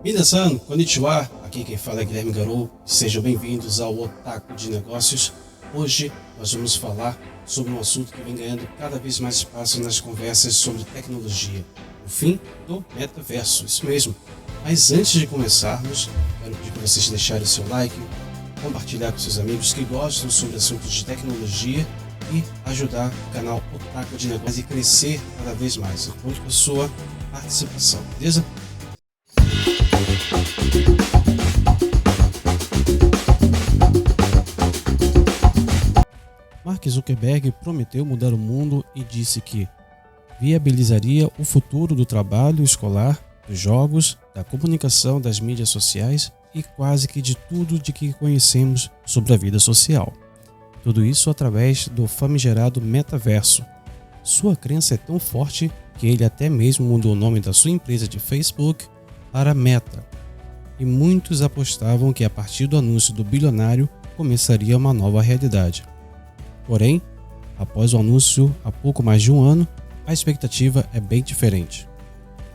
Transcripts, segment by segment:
Minasan, konnichiwa, aqui quem fala é Guilherme Garou, sejam bem-vindos ao Otaku de Negócios. Hoje nós vamos falar sobre um assunto que vem ganhando cada vez mais espaço nas conversas sobre tecnologia, o fim do metaverso, isso mesmo. Mas antes de começarmos, quero pedir para vocês deixarem o seu like, compartilhar com seus amigos que gostam sobre assuntos de tecnologia e ajudar o canal Otaku de Negócios a crescer cada vez mais. Conto com a sua participação, beleza? Mark Zuckerberg prometeu mudar o mundo e disse que viabilizaria o futuro do trabalho escolar, dos jogos, da comunicação, das mídias sociais e quase que de tudo de que conhecemos sobre a vida social. Tudo isso através do famigerado metaverso. Sua crença é tão forte que ele até mesmo mudou o nome da sua empresa de Facebook para Meta. E muitos apostavam que a partir do anúncio do bilionário começaria uma nova realidade. Porém, após o anúncio há pouco mais de um ano, a expectativa é bem diferente.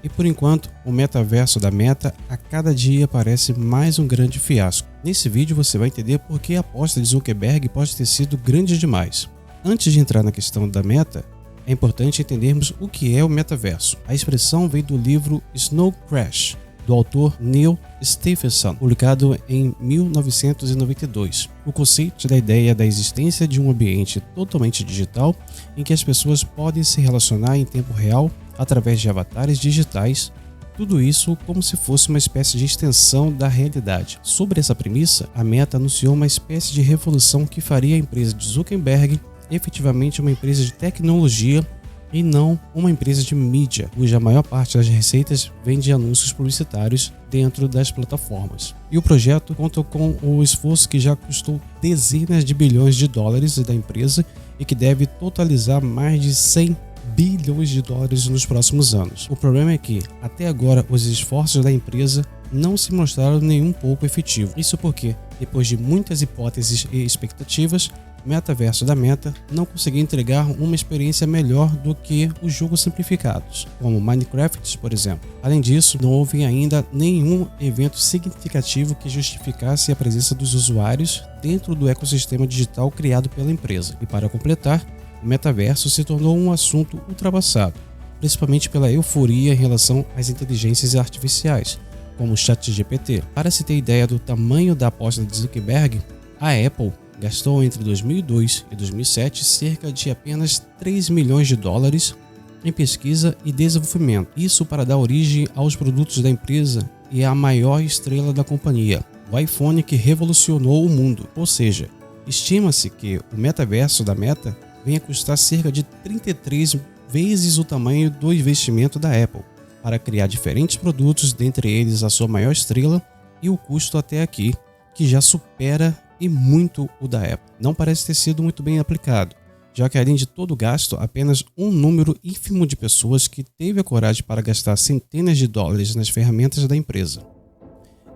E por enquanto, o metaverso da Meta a cada dia parece mais um grande fiasco. Nesse vídeo você vai entender por que a aposta de Zuckerberg pode ter sido grande demais. Antes de entrar na questão da Meta, é importante entendermos o que é o metaverso. A expressão vem do livro Snow Crash, do autor Neil Stephenson, publicado em 1992. O conceito da ideia da existência de um ambiente totalmente digital em que as pessoas podem se relacionar em tempo real através de avatares digitais, tudo isso como se fosse uma espécie de extensão da realidade. Sobre essa premissa, a Meta anunciou uma espécie de revolução que faria a empresa de Zuckerberg efetivamente uma empresa de tecnologia e não uma empresa de mídia, cuja maior parte das receitas vem de anúncios publicitários dentro das plataformas. E o projeto conta com o esforço que já custou dezenas de bilhões de dólares da empresa e que deve totalizar mais de 100 bilhões de dólares nos próximos anos. O problema é que, até agora, os esforços da empresa não se mostraram nem um pouco efetivos. Isso porque, depois de muitas hipóteses e expectativas, o metaverso da Meta não conseguiu entregar uma experiência melhor do que os jogos simplificados, como Minecraft, por exemplo. Além disso, não houve ainda nenhum evento significativo que justificasse a presença dos usuários dentro do ecossistema digital criado pela empresa. E para completar, o metaverso se tornou um assunto ultrapassado, principalmente pela euforia em relação às inteligências artificiais, como o ChatGPT. Para se ter ideia do tamanho da aposta de Zuckerberg, a Apple gastou entre 2002 e 2007 cerca de apenas 3 milhões de dólares em pesquisa e desenvolvimento. Isso para dar origem aos produtos da empresa e à maior estrela da companhia, o iPhone, que revolucionou o mundo. Ou seja, estima-se que o metaverso da Meta venha custar cerca de 33 vezes o tamanho do investimento da Apple para criar diferentes produtos, dentre eles a sua maior estrela, e o custo até aqui, que já supera e muito o da Apple. Não parece ter sido muito bem aplicado, já que além de todo o gasto, apenas um número ínfimo de pessoas que teve a coragem para gastar centenas de dólares nas ferramentas da empresa.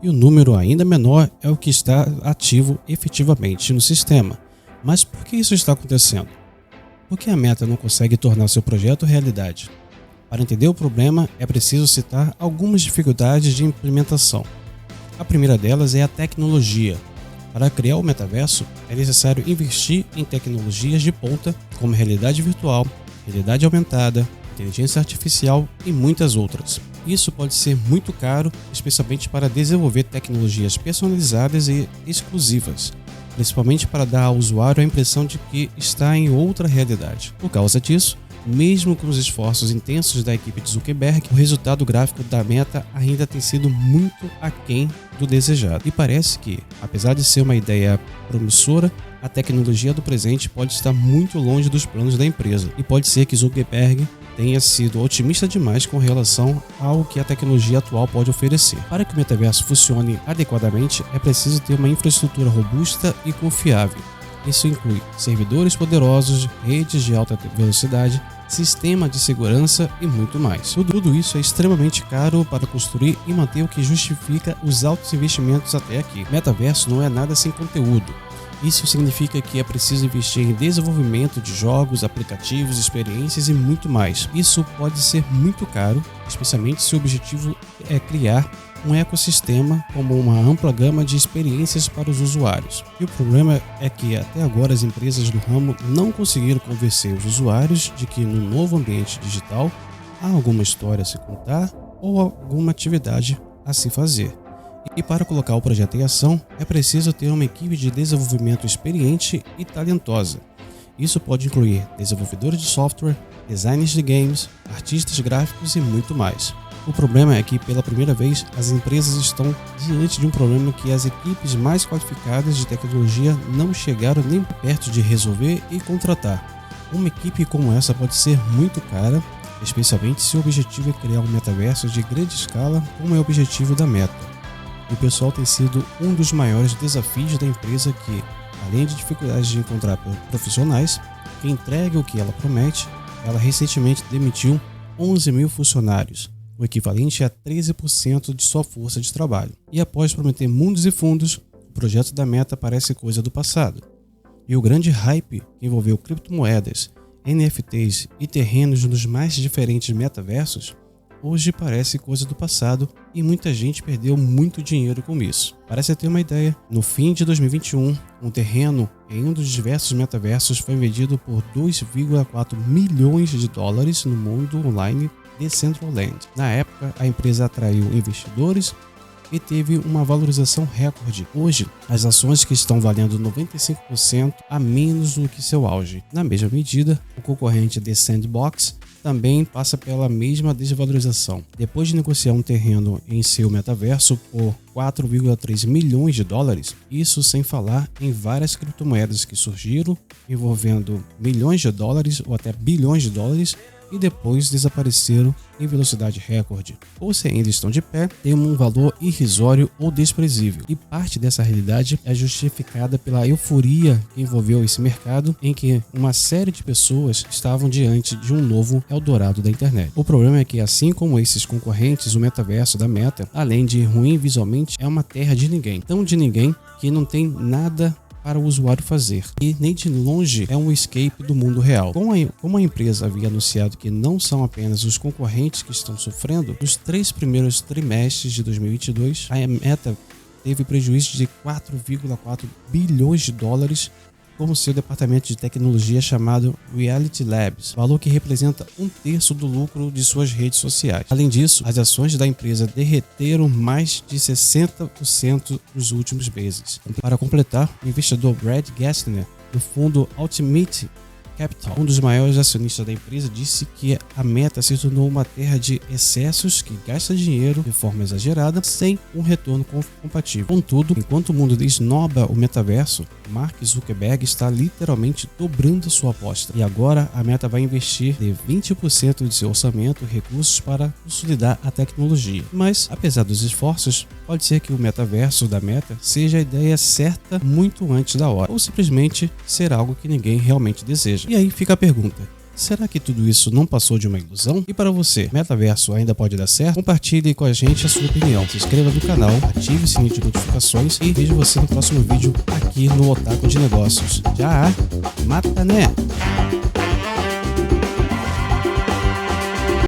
E o número ainda menor é o que está ativo efetivamente no sistema. Mas por que isso está acontecendo? Por que a Meta não consegue tornar seu projeto realidade? Para entender o problema, é preciso citar algumas dificuldades de implementação. A primeira delas é a tecnologia. Para criar o metaverso, é necessário investir em tecnologias de ponta, como realidade virtual, realidade aumentada, inteligência artificial e muitas outras. Isso pode ser muito caro, especialmente para desenvolver tecnologias personalizadas e exclusivas, principalmente para dar ao usuário a impressão de que está em outra realidade. Por causa disso, mesmo com os esforços intensos da equipe de Zuckerberg, o resultado gráfico da Meta ainda tem sido muito aquém do desejado. E parece que, apesar de ser uma ideia promissora, a tecnologia do presente pode estar muito longe dos planos da empresa. E pode ser que Zuckerberg tenha sido otimista demais com relação ao que a tecnologia atual pode oferecer. Para que o metaverso funcione adequadamente, é preciso ter uma infraestrutura robusta e confiável. Isso inclui servidores poderosos, redes de alta velocidade, sistema de segurança e muito mais. Tudo isso é extremamente caro para construir e manter, o que justifica os altos investimentos até aqui. Metaverso não é nada sem conteúdo. Isso significa que é preciso investir em desenvolvimento de jogos, aplicativos, experiências e muito mais. Isso pode ser muito caro, especialmente se o objetivo é criar um ecossistema como uma ampla gama de experiências para os usuários. E o problema é que até agora as empresas do ramo não conseguiram convencer os usuários de que no novo ambiente digital há alguma história a se contar ou alguma atividade a se fazer. E para colocar o projeto em ação, é preciso ter uma equipe de desenvolvimento experiente e talentosa. Isso pode incluir desenvolvedores de software, designers de games, artistas gráficos e muito mais. O problema é que, pela primeira vez, as empresas estão diante de um problema que as equipes mais qualificadas de tecnologia não chegaram nem perto de resolver e contratar. Uma equipe como essa pode ser muito cara, especialmente se o objetivo é criar um metaverso de grande escala, como é o objetivo da Meta. O pessoal tem sido um dos maiores desafios da empresa que, além de dificuldades de encontrar profissionais que entreguem o que ela promete, ela recentemente demitiu 11 mil funcionários, o equivalente a 13% de sua força de trabalho. E após prometer mundos e fundos, o projeto da Meta parece coisa do passado. E o grande hype que envolveu criptomoedas, NFTs e terrenos nos mais diferentes metaversos, hoje parece coisa do passado e muita gente perdeu muito dinheiro com isso. Para você ter uma ideia, no fim de 2021, um terreno em um dos diversos metaversos foi vendido por 2,4 milhões de dólares no mundo online Decentraland. Na época, a empresa atraiu investidores e teve uma valorização recorde. Hoje, as ações que estão valendo 95% a menos do que seu auge. Na mesma medida, o concorrente The Sandbox também passa pela mesma desvalorização. Depois de negociar um terreno em seu metaverso por 4,3 milhões de dólares, isso sem falar em várias criptomoedas que surgiram envolvendo milhões de dólares ou até bilhões de dólares e depois desapareceram em velocidade recorde, ou se ainda estão de pé, têm um valor irrisório ou desprezível. E parte dessa realidade é justificada pela euforia que envolveu esse mercado, em que uma série de pessoas estavam diante de um novo Eldorado da internet. O problema é que, assim como esses concorrentes, o metaverso da Meta, além de ruim visualmente, é uma terra de ninguém. Tão de ninguém que não tem nada para o usuário fazer, e nem de longe é um escape do mundo real. Como a empresa havia anunciado que não são apenas os concorrentes que estão sofrendo, nos 3 primeiros trimestres de 2022, a Meta teve prejuízo de 4,4 bilhões de dólares com seu departamento de tecnologia chamado Reality Labs, valor que representa 1/3 do lucro de suas redes sociais. Além disso, as ações da empresa derreteram mais de 60% nos últimos meses. Para completar, o investidor Brad Gassner, do fundo Ultimate Capital, um dos maiores acionistas da empresa, disse que a Meta se tornou uma terra de excessos que gasta dinheiro de forma exagerada sem um retorno compatível. Contudo, enquanto o mundo esnoba o metaverso, Mark Zuckerberg está literalmente dobrando sua aposta. E agora a Meta vai investir de 20% de seu orçamento e recursos para consolidar a tecnologia. Mas, apesar dos esforços, pode ser que o metaverso da Meta seja a ideia certa muito antes da hora, ou simplesmente ser algo que ninguém realmente deseja. E aí fica a pergunta: será que tudo isso não passou de uma ilusão? E para você, metaverso ainda pode dar certo? Compartilhe com a gente a sua opinião, se inscreva no canal, ative o sininho de notificações e vejo você no próximo vídeo aqui no Otaku de Negócios. Já mata né?